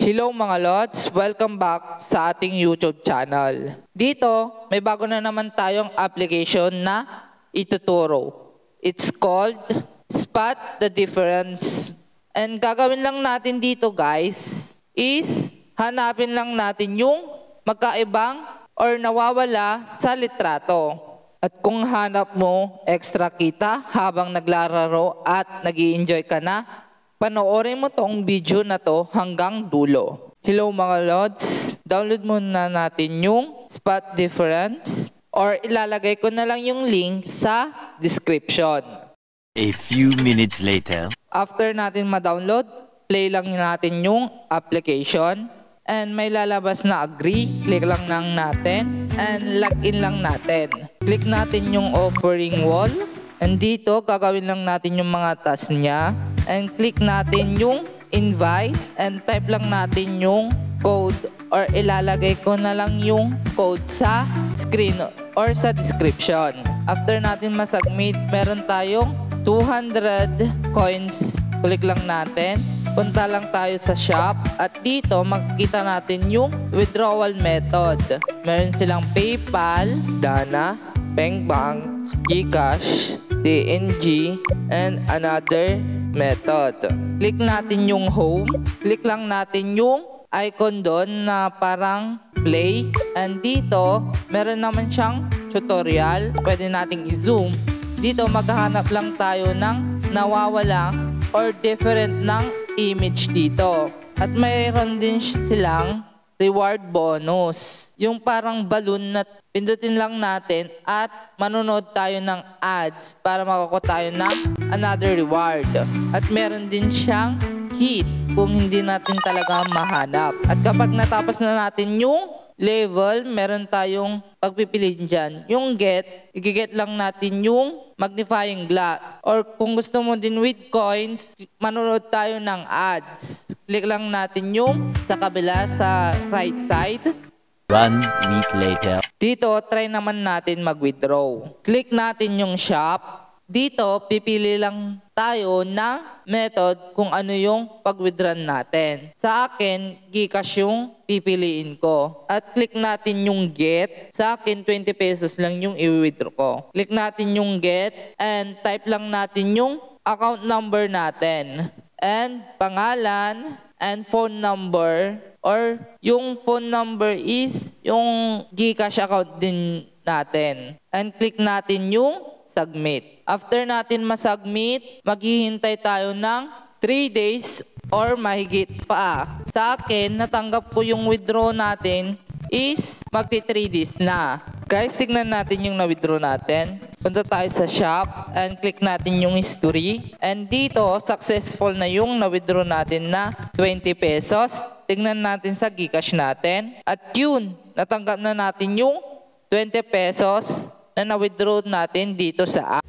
Hello mga lods, welcome back sa ating YouTube channel. Dito, may bago na naman tayong application na ituturo. It's called Spot the Difference. And gagawin lang natin dito guys is hanapin lang natin yung magkaibang or nawawala sa litrato. At kung hanap mo extra kita habang naglalaro at nag-i-enjoy ka na, panoorin mo tong video na to hanggang dulo. Hello mga lods, download muna natin yung Spot Difference or ilalagay ko na lang yung link sa description. A few minutes later. After natin ma-download, play lang natin yung application and may lalabas na agree, click lang natin and login lang natin. Click natin yung offering wall and dito gagawin lang natin yung mga task niya. And click natin yung invite and type lang natin yung code or ilalagay ko na lang yung code sa screen or sa description. After natin masubmit, meron tayong 200 coins. Click lang natin. Punta lang tayo sa shop at dito makikita natin yung withdrawal method. Meron silang PayPal, Dana, Pengbank, GCash, DNG, and another method. Click natin yung home. Click lang natin yung icon doon na parang play. And dito, meron naman siyang tutorial. Pwede nating i-zoom. Dito, maghahanap lang tayo ng nawawala or different ng image dito. At mayroon din silang reward bonus. Yung parang balloon na pindutin lang natin at manonood tayo ng ads para makakuha tayo ng another reward. At meron din siyang hit kung hindi natin talaga mahanap. At kapag natapos na natin yung level, meron tayong pagpipiliin dyan. Yung get, i-get lang natin yung magnifying glass. Or kung gusto mo din with coins, manonood tayo ng ads. Click lang natin yung sa kabila sa right side. 1 week later. Dito, try naman natin mag-withdraw. Click natin yung shop. Dito, pipili lang tayo ng method kung ano yung pag-withdraw natin. Sa akin, GCash yung pipiliin ko. At click natin yung get. Sa akin, 20 pesos lang yung i-withdraw ko. Click natin yung get and type lang natin yung account number natin. And pangalan and phone number. Or yung phone number is yung GCash account din natin. And click natin yung submit. After natin masubmit, maghihintay tayo ng 3 days or mahigit pa. Sa akin, natanggap ko yung withdraw natin is magti 3 days na. Guys, tignan natin yung na-withdraw natin. Punta tayo sa shop and click natin yung history. And dito, successful na yung na-withdraw natin na 20 pesos. Tignan natin sa GCash natin. At yun, natanggap na natin yung 20 pesos na na-withdraw natin dito sa app.